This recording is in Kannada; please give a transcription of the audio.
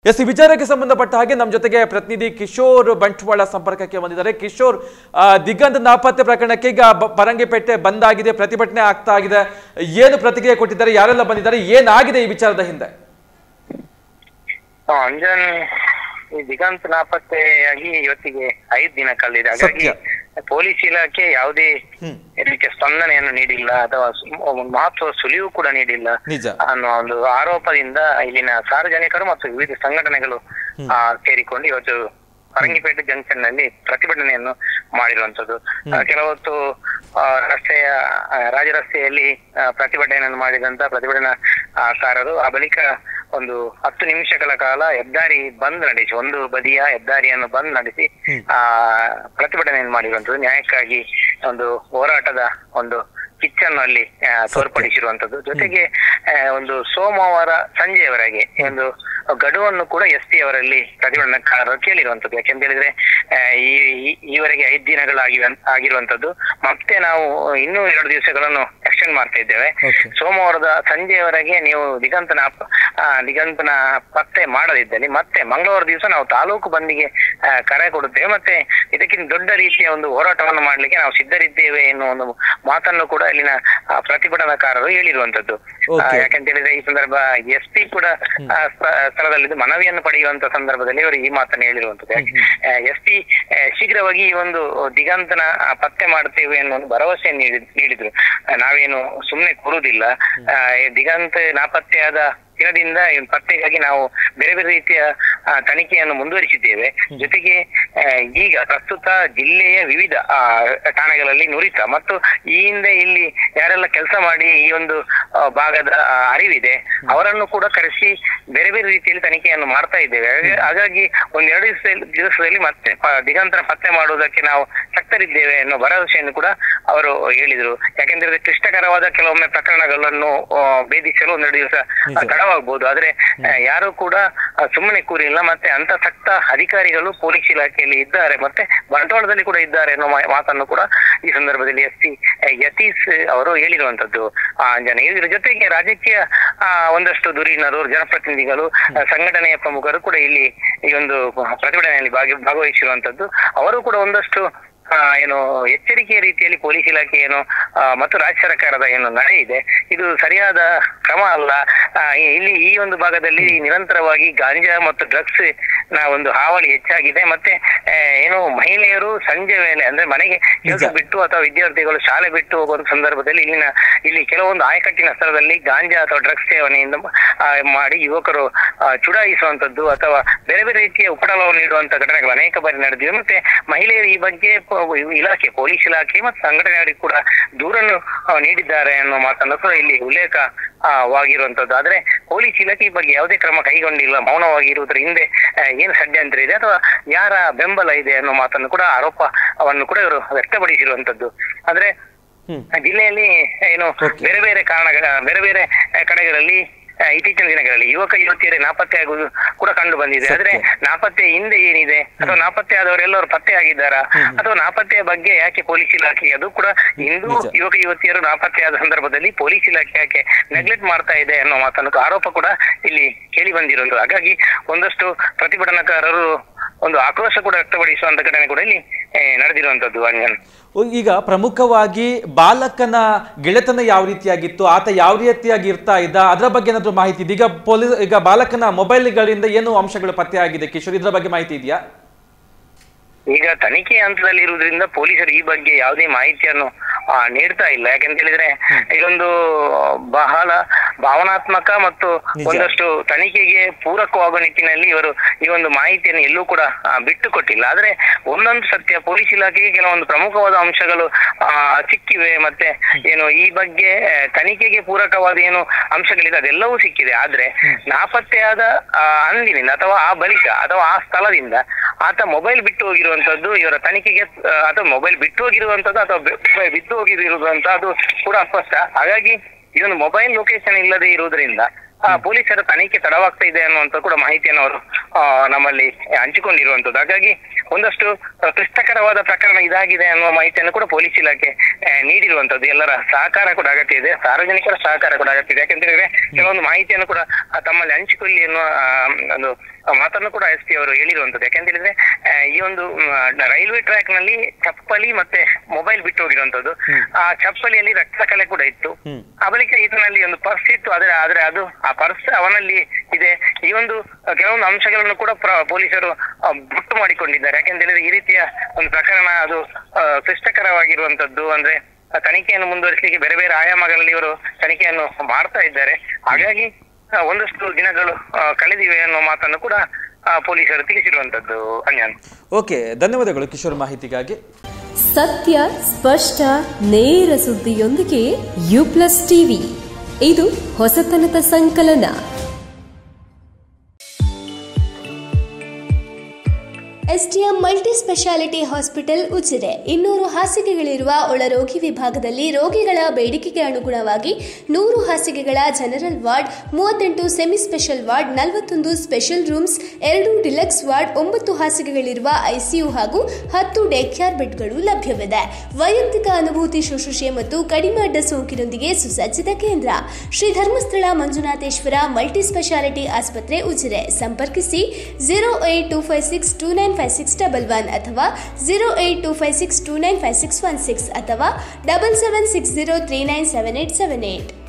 ಎಸ್ ಈ ವಿಚಾರಕ್ಕೆ ಸಂಬಂಧಪಟ್ಟ ಹಾಗೆ ನಮ್ಮ ಜೊತೆಗೆ ಪ್ರತಿನಿಧಿ ಕಿಶೋರ್ ಬಂಟ್ವಾಳ ಸಂಪರ್ಕಕ್ಕೆ ಬಂದಿದ್ದಾರೆ. ಕಿಶೋರ್, ದಿಗಂತ್ ನಾಪತ್ತೆ ಪ್ರಕರಣಕ್ಕೆ ಈಗ ಪರಂಗಿಪೇಟೆ ಬಂದ್ ಆಗಿದೆ, ಪ್ರತಿಭಟನೆ ಆಗ್ತಾ ಇದೆ. ಏನು ಪ್ರತಿಕ್ರಿಯೆ ಕೊಟ್ಟಿದ್ದಾರೆ, ಯಾರೆಲ್ಲ ಬಂದಿದ್ದಾರೆ, ಏನಾಗಿದೆ ಈ ವಿಚಾರದ ಹಿಂದೆ? ಅಂಜನ್, ಈ ದಿಗಂತ್ ನಾಪತ್ತೆಯಾಗಿ ಇವತ್ತಿಗೆ 5 ದಿನ ಕಳೆದಿದೆ. ಹಾಗಾಗಿ ಪೊಲೀಸ್ ಇಲಾಖೆ ಯಾವುದೇ ರೀತಿಯ ಸ್ಪಂದನೆಯನ್ನು ನೀಡಿಲ್ಲ ಅಥವಾ ಮಹತ್ವದ ಸುಳಿವು ಕೂಡ ನೀಡಿಲ್ಲ ಅನ್ನೋ ಒಂದು ಆರೋಪದಿಂದ ಇಲ್ಲಿನ ಸಾರ್ವಜನಿಕರು ಮತ್ತು ವಿವಿಧ ಸಂಘಟನೆಗಳು ಸೇರಿಕೊಂಡು ಇವತ್ತು ಪರಂಗಿಪೇಟೆ ಜಂಕ್ಷನ್ ನಲ್ಲಿ ಪ್ರತಿಭಟನೆಯನ್ನು ಮಾಡಿರುವಂತದ್ದು. ಕೆಲವೊತ್ತು ರಾಜರಸ್ತೆಯಲ್ಲಿ ಪ್ರತಿಭಟನೆಯನ್ನು ಮಾಡಿದಂತ ಪ್ರತಿಭಟನಾಕಾರರು ಆ ಬಳಿಕ ಒಂದು 10 ನಿಮಿಷಗಳ ಕಾಲ ಹೆದ್ದಾರಿ ಬಂದ್ ನಡೆಸಿ, ಒಂದು ಬದಿಯ ಹೆದ್ದಾರಿಯನ್ನು ಬಂದ್ ನಡೆಸಿ ಪ್ರತಿಭಟನೆಯನ್ನು ಮಾಡಿರುವಂತದ್ದು. ನ್ಯಾಯಕ್ಕಾಗಿ ಒಂದು ಹೋರಾಟದ ಒಂದು ಕಿಚ್ಚನ್ನು ಅಲ್ಲಿ ತೋರ್ಪಡಿಸಿರುವಂತದ್ದು. ಜೊತೆಗೆ ಒಂದು ಸೋಮವಾರ ಸಂಜೆಯವರೆಗೆ ಒಂದು ಗಡುವನ್ನು ಕೂಡ SP ಅವರಲ್ಲಿ ಪ್ರತಿಭಟನಾಕಾರರು ಕೇಳಿರುವಂತದ್ದು. ಯಾಕೆಂತ ಹೇಳಿದ್ರೆ ಈವರೆಗೆ 5 ದಿನಗಳಾಗಿರುವಂತದ್ದು. ಮತ್ತೆ ನಾವು ಇನ್ನೂ 2 ದಿವಸಗಳನ್ನು ಎಕ್ಸ್ಟೆಂಡ್ ಮಾಡ್ತಾ ಇದ್ದೇವೆ. ಸೋಮವಾರದ ಸಂಜೆಯವರೆಗೆ ನೀವು ದಿಗಂತನ ಪತ್ತೆ ಮಾಡದಿದ್ದಲ್ಲಿ ಮತ್ತೆ ಮಂಗಳವಾರ ದಿವಸ ನಾವು ತಾಲೂಕು ಬಂದಿಗೆ ಕರೆ ಕೊಡುತ್ತೇವೆ. ಮತ್ತೆ ಇದಕ್ಕಿಂತ ದೊಡ್ಡ ರೀತಿಯ ಒಂದು ಹೋರಾಟವನ್ನು ಮಾಡ್ಲಿಕ್ಕೆ ನಾವು ಸಿದ್ಧರಿದ್ದೇವೆ ಎನ್ನುವ ಒಂದು ಮಾತನ್ನು ಕೂಡ ಇಲ್ಲಿನ ಪ್ರತಿಭಟನಾಕಾರರು ಹೇಳಿರುವಂತದ್ದು. ಯಾಕಂತ ಹೇಳಿದ್ರೆ ಈ ಸಂದರ್ಭ SP ಕೂಡ ಸ್ಥಳದಲ್ಲಿ ಮನವಿಯನ್ನು ಪಡೆಯುವಂತ ಸಂದರ್ಭದಲ್ಲಿ ಅವರು ಈ ಮಾತನ್ನು ಹೇಳಿರುವಂತದ್ದು. SP ಶೀಘ್ರವಾಗಿ ಈ ಒಂದು ದಿಗಂತನ ಪತ್ತೆ ಮಾಡ್ತೇವೆ ಅನ್ನೋ ಒಂದು ಭರವಸೆಯನ್ನು ನೀಡಿದ್ರು. ನಾವೇನು ಸುಮ್ಮನೆ ಕೂರುವುದಿಲ್ಲ. ದಿಗಂತ್ ನಾಪತ್ತೆಯಾದ ದಿನದಿಂದ ಪತ್ತೆಗಾಗಿ ನಾವು ಬೇರೆ ಬೇರೆ ರೀತಿಯ ತನಿಖೆಯನ್ನು ಮುಂದುವರಿಸಿದ್ದೇವೆ. ಜೊತೆಗೆ ಈಗ ಪ್ರಸ್ತುತ ಜಿಲ್ಲೆಯ ವಿವಿಧ ಠಾಣೆಗಳಲ್ಲಿ ನುರಿತ ಮತ್ತು ಈ ಹಿಂದೆ ಇಲ್ಲಿ ಯಾರೆಲ್ಲ ಕೆಲಸ ಮಾಡಿ ಈ ಒಂದು ಭಾಗದ ಅರಿವಿದೆ ಅವರನ್ನು ಕೂಡ ಕರೆಸಿ ಬೇರೆ ಬೇರೆ ರೀತಿಯಲ್ಲಿ ತನಿಖೆಯನ್ನು ಮಾಡ್ತಾ ಇದ್ದೇವೆ. ಹಾಗಾಗಿ 1-2 ದಿವಸದಲ್ಲಿ ಮತ್ತೆ ದಿಗಂತನ ಪತ್ತೆ ಮಾಡುವುದಕ್ಕೆ ನಾವು ಶಕ್ತರಿದ್ದೇವೆ ಅನ್ನೋ ಭರವಸೆಯನ್ನು ಕೂಡ ಅವರು ಹೇಳಿದರು. ಯಾಕೆಂದ್ರೆ ಕ್ಲಿಷ್ಟಕರವಾದ ಕೆಲವೊಮ್ಮೆ ಪ್ರಕರಣಗಳನ್ನು ಭೇದಿಸಲು 1-2 ದಿವಸ ತಡವಾಗಬಹುದು. ಆದ್ರೆ ಯಾರು ಕೂಡ ಸುಮ್ಮನೆ ಕೂರಿಲ್ಲ. ಮತ್ತೆ ಅಂತಸಕ್ತ ಅಧಿಕಾರಿಗಳು ಪೊಲೀಸ್ ಇಲಾಖೆಯಲ್ಲಿ ಇದ್ದಾರೆ, ಮತ್ತೆ ಬಂಟ್ವಾಳದಲ್ಲಿ ಕೂಡ ಇದ್ದಾರೆ ಅನ್ನೋ ಮಾತನ್ನು ಕೂಡ ಈ ಸಂದರ್ಭದಲ್ಲಿ SP ಯತೀಶ್ ಅವರು ಹೇಳಿರುವಂತದ್ದು. ಇದ್ರ ಜೊತೆಗೆ ರಾಜಕೀಯ ಒಂದಷ್ಟು ಧುರೀಣರು, ಜನಪ್ರತಿನಿಧಿಗಳು, ಸಂಘಟನೆಯ ಪ್ರಮುಖರು ಕೂಡ ಇಲ್ಲಿ ಈ ಒಂದು ಪ್ರತಿಭಟನೆಯಲ್ಲಿ ಭಾಗವಹಿಸಿರುವಂತದ್ದು. ಅವರು ಕೂಡ ಒಂದಷ್ಟು ಏನು ಎಚ್ಚರಿಕೆಯ ರೀತಿಯಲ್ಲಿ ಪೊಲೀಸ್ ಇಲಾಖೆ ಏನು ಮತ್ತು ರಾಜ್ಯ ಸರ್ಕಾರದ ಏನು ನಡೆ ಇದೆ ಇದು ಸರಿಯಾದ ಕ್ರಮ ಅಲ್ಲ. ಇಲ್ಲಿ ಈ ಒಂದು ಭಾಗದಲ್ಲಿ ನಿರಂತರವಾಗಿ ಗಾಂಜಾ ಮತ್ತು ಡ್ರಗ್ಸ್ ನ ಒಂದು ಹಾವಳಿ ಹೆಚ್ಚಾಗಿದೆ. ಮತ್ತೆ ಏನು ಮಹಿಳೆಯರು ಸಂಜೆ ವೇಳೆ ಅಂದ್ರೆ ಮನೆಗೆ ಕೆಲಸ ಬಿಟ್ಟು ಅಥವಾ ವಿದ್ಯಾರ್ಥಿಗಳು ಶಾಲೆ ಬಿಟ್ಟು ಹೋಗುವ ಸಂದರ್ಭದಲ್ಲಿ ಇಲ್ಲಿ ಕೆಲವೊಂದು ಆಯಕಟ್ಟಿನ ಸ್ಥಳದಲ್ಲಿ ಗಾಂಜಾ ಅಥವಾ ಡ್ರಗ್ಸ್ ಸೇವನೆಯಿಂದ ಮಾಡಿ ಯುವಕರು ಚುಡಾಯಿಸುವಂತದ್ದು ಅಥವಾ ಬೇರೆ ಬೇರೆ ರೀತಿಯ ಉಪಟಳವನ್ನು ನೀಡುವಂತ ಘಟನೆಗಳು ಅನೇಕ ಬಾರಿ ನಡೆದಿವೆ. ಮತ್ತೆ ಮಹಿಳೆಯರು ಈ ಬಗ್ಗೆ ಇಲಾಖೆ, ಪೊಲೀಸ್ ಇಲಾಖೆ ಮತ್ತು ಸಂಘಟನೆಯವರಿಗೆ ಕೂಡ ದೂರನ್ನು ನೀಡಿದ್ದಾರೆ ಅನ್ನೋ ಮಾತನ್ನು ಕೂಡ ಇಲ್ಲಿ ಉಲ್ಲೇಖವಾಗಿರುವಂತದ್ದು. ಆದ್ರೆ ಪೊಲೀಸ್ ಇಲಾಖೆ ಈ ಬಗ್ಗೆ ಯಾವುದೇ ಕ್ರಮ ಕೈಗೊಂಡಿಲ್ಲ, ಮೌನವಾಗಿರುವುದರ ಹಿಂದೆ ಏನು ಷಡ್ಯಂತ್ರ ಇದೆ ಅಥವಾ ಯಾರ ಬೆಂಬಲ ಇದೆ ಅನ್ನೋ ಮಾತನ್ನು ಕೂಡ ಆರೋಪವನ್ನು ಕೂಡ ಇವರು ವ್ಯಕ್ತಪಡಿಸಿರುವಂತದ್ದು. ಆದ್ರೆ ಜಿಲ್ಲೆಯಲ್ಲಿ ಏನು ಬೇರೆ ಬೇರೆ ಕಡೆಗಳಲ್ಲಿ ಇತ್ತೀಚಿನ ದಿನಗಳಲ್ಲಿ ಯುವಕ ಯುವತಿಯರೇ ನಾಪತ್ತೆ ಆಗುವುದು ಕೂಡ ಕಂಡು ಬಂದಿದೆ. ಆದ್ರೆ ನಾಪತ್ತೆ ಹಿಂದೆ ಏನಿದೆ ಅಥವಾ ನಾಪತ್ತೆ ಆದವರೆಲ್ಲರೂ ಪತ್ತೆ ಆಗಿದ್ದಾರಾ ಅಥವಾ ನಾಪತ್ತೆಯ ಬಗ್ಗೆ ಯಾಕೆ ಪೊಲೀಸ್ ಇಲಾಖೆ ಅದು ಕೂಡ ಇಂದು ಯುವಕ ಯುವತಿಯರು ನಾಪತ್ತೆ ಆದ ಸಂದರ್ಭದಲ್ಲಿ ಪೊಲೀಸ್ ಇಲಾಖೆ ಯಾಕೆ ನೆಗ್ಲೆಕ್ಟ್ ಮಾಡ್ತಾ ಇದೆ ಅನ್ನೋ ಮಾತನ್ನು ಆರೋಪ ಕೂಡ ಇಲ್ಲಿ ಕೇಳಿ ಬಂದಿರುವುದು. ಹಾಗಾಗಿ ಒಂದಷ್ಟು ಪ್ರತಿಭಟನಾಕಾರರು ಒಂದು ಆಕ್ರೋಶ ಕೂಡ ವ್ಯಕ್ತಪಡಿಸುವಂತ ಘಟನೆ ಕೂಡ ಇಲ್ಲಿ ನಡೆದಿರುವಂತದ್ದು. ಅಂಜನ್, ಈಗ ಪ್ರಮುಖವಾಗಿ ಬಾಲಕನ ಗೆಳೆತನ ಯಾವ ರೀತಿಯಾಗಿತ್ತು, ಆತ ಯಾವ ರೀತಿಯಾಗಿ ಇರ್ತಾ ಇದ್ದ, ಅದರ ಬಗ್ಗೆ ಏನಾದ್ರು ಮಾಹಿತಿ ಇದೆ? ಈಗ ಬಾಲಕನ ಮೊಬೈಲ್ಗಳಿಂದ ಏನು ಅಂಶಗಳು ಪತ್ತೆ ಆಗಿದೆ ಕಿಶೋರ್, ಇದರ ಬಗ್ಗೆ ಮಾಹಿತಿ ಇದೆಯಾ? ಈಗ ತನಿಖೆ ಹಂತದಲ್ಲಿ ಇರುವುದರಿಂದ ಪೊಲೀಸರು ಈ ಬಗ್ಗೆ ಯಾವುದೇ ಮಾಹಿತಿಯನ್ನು ನೀಡ್ತಾ ಇಲ್ಲ. ಯಾಕೆಂತ ಹೇಳಿದ್ರೆ ಇದೊಂದು ಬಹಳ ಭಾವನಾತ್ಮಕ ಮತ್ತು ಒಂದಷ್ಟು ತನಿಖೆಗೆ ಪೂರಕವಾಗುವ ನಿಟ್ಟಿನಲ್ಲಿ ಇವರು ಈ ಒಂದು ಮಾಹಿತಿಯನ್ನು ಎಲ್ಲೂ ಕೂಡ ಬಿಟ್ಟು ಕೊಟ್ಟಿಲ್ಲ. ಆದ್ರೆ ಒಂದೊಂದು ಸತ್ಯ, ಪೊಲೀಸ್ ಇಲಾಖೆಗೆ ಕೆಲವೊಂದು ಪ್ರಮುಖವಾದ ಅಂಶಗಳು ಸಿಕ್ಕಿವೆ. ಮತ್ತೆ ಏನು ಈ ಬಗ್ಗೆ ತನಿಖೆಗೆ ಪೂರಕವಾದ ಏನು ಅಂಶಗಳಿದೆ ಅದೆಲ್ಲವೂ ಸಿಕ್ಕಿದೆ. ಆದ್ರೆ ನಾಪತ್ತೆಯಾದ ಅಂದಿನಿಂದ ಅಥವಾ ಆ ಬಳಿಕ ಅಥವಾ ಆ ಸ್ಥಳದಿಂದ ಆತ ಮೊಬೈಲ್ ಬಿಟ್ಟು ಹೋಗಿರುವಂತದ್ದು ಇವರ ತನಿಖೆಗೆ, ಅಥವಾ ಮೊಬೈಲ್ ಬಿಟ್ಟು ಹೋಗಿರುವಂತದ್ದು ಅಥವಾ ಬಿದ್ದು ಹೋಗಿರುವಂತ ಅದು ಕೂಡ ಅಸ್ಪಷ್ಟ. ಹಾಗಾಗಿ ಇದೊಂದು ಮೊಬೈಲ್ ಲೊಕೇಶನ್ ಇಲ್ಲದೆ ಇರುವುದರಿಂದ ಪೊಲೀಸರ ತನಿಖೆ ತಡವಾಗ್ತಾ ಇದೆ ಅನ್ನುವಂತ ಕೂಡ ಮಾಹಿತಿಯನ್ನು ಅವರು ನಮ್ಮಲ್ಲಿ ಹಂಚಿಕೊಂಡಿರುವಂತದ್ದು. ಹಾಗಾಗಿ ಒಂದಷ್ಟು ಕ್ಲಿಷ್ಟಕರವಾದ ಪ್ರಕರಣ ಇದಾಗಿದೆ ಅನ್ನುವ ಮಾಹಿತಿಯನ್ನು ಕೂಡ ಪೊಲೀಸ್ ಇಲಾಖೆ ನೀಡಿರುವಂತದ್ದು. ಎಲ್ಲರ ಸಹಕಾರ ಕೂಡ ಅಗತ್ಯ ಇದೆ, ಸಾರ್ವಜನಿಕರ ಸಹಕಾರ ಕೂಡ ಅಗತ್ಯ ಇದೆ. ಯಾಕೆಂತ ಹೇಳಿದ್ರೆ ಕೆಲವೊಂದು ಮಾಹಿತಿಯನ್ನು ಕೂಡ ತಮ್ಮಲ್ಲಿ ಹಂಚಿಕೊಳ್ಳಿ ಎನ್ನುವ ಒಂದು ಮಾತನ್ನು ಕೂಡ ಎಸ್ ಪಿ ಅವರು ಹೇಳಿರುವಂತದ್ದು. ಯಾಕೆಂತ ಹೇಳಿದ್ರೆ ಈ ಒಂದು ರೈಲ್ವೆ ಟ್ರ್ಯಾಕ್ ನಲ್ಲಿ ಚಪ್ಪಲಿ ಮತ್ತೆ ಮೊಬೈಲ್ ಬಿಟ್ಟು ಹೋಗಿರುವಂತದ್ದು. ಆ ಚಪ್ಪಲಿಯಲ್ಲಿ ರಕ್ತ ಕಲೆ ಕೂಡ ಇತ್ತು. ಆ ಬಳಿಕ ಈತನಲ್ಲಿ ಒಂದು ಪರ್ಸ್ ಇತ್ತು. ಆದ್ರೆ ಅದು ಆ ಪರ್ಸ್ ಅವನಲ್ಲಿ ಇದೆ. ಈ ಒಂದು ಕೆಲವೊಂದು ಅಂಶಗಳನ್ನು ಕೂಡ ಪೊಲೀಸರು ಗುಟ್ಟು ಮಾಡಿಕೊಂಡಿದ್ದಾರೆ. ಯಾಕೆಂತ ಹೇಳಿದ್ರೆ ಈ ರೀತಿಯ ಒಂದು ಪ್ರಕರಣ ಅದು ಕ್ಲಿಷ್ಟಕರವಾಗಿರುವಂತದ್ದು. ಅಂದ್ರೆ ತನಿಖೆಯನ್ನು ಮುಂದುವರಿಸಲಿಕ್ಕೆ ಬೇರೆ ಬೇರೆ ಆಯಾಮಗಳಲ್ಲಿ ಇವರು ತನಿಖೆಯನ್ನು ಮಾಡ್ತಾ ಇದ್ದಾರೆ. ಹಾಗಾಗಿ ಒಂದಷ್ಟು ದಿನಗಳು ಕಳೆದಿವೆ ಅನ್ನೋ ಮಾತನ್ನು ಕೂಡ ಪೊಲೀಸರು ತಿಳಿಸಿರುವಂತದ್ದು. ಅನ್ಯಾನ್. ಓಕೆ, ಧನ್ಯವಾದಗಳು ಕಿಶೋರ್ ಮಾಹಿತಿಗಾಗಿ. ಸತ್ಯ, ಸ್ಪಷ್ಟ, ನೇರ ಸುದ್ದಿಯೊಂದಿಗೆ ಯು+ ಟಿವಿ. ಇದು ಹೊಸತನದ ಸಂಕಲನ. SDM multi speciality hospital Ujire 200 ಹಾಸಿಗೆಗಳಿರುವ ಒಳರೋಗಿ ವಿಭಾಗದಲ್ಲಿ ರೋಗಿಗಳ ಬೇಡಿಕೆಗೆ ಅನುಗುಣವಾಗಿ 100 ಹಾಸಿಗೆಗಳ general ward, 38 semi special ward, 41 special rooms, 2 deluxe ward, 9 ಹಾಸಿಗೆಗಳಿರುವ ಐಸಿಯು ಹಾಗೂ 10 ಡೇ ಕೇರ್ ಬೆಡ್ಗಳು ಲಭ್ಯವಿದೆ. ವೈಯಕ್ತಿಕ ಅನುಭೂತಿ ಶುಶ್ರೂಷೆ ಮತ್ತು ಕಡಿಮೆ ಅಡ್ಡ ಸೋಂಕಿನೊಂದಿಗೆ ಸುಸಜ್ಜಿತ ಕೇಂದ್ರ. ಶ್ರೀ ಧರ್ಮಸ್ಥಳ ಮಂಜುನಾಥೇಶ್ವರ ಮಲ್ಟಿ ಸ್ಪೆಷಾಲಿಟಿ ಆಸ್ಪತ್ರೆ ಉಜಿರೆ. ಸಂಪರ್ಕಿಸಿ 08256295611 ಅಥವಾ 08256295616 ಅಥವಾ 7760397878.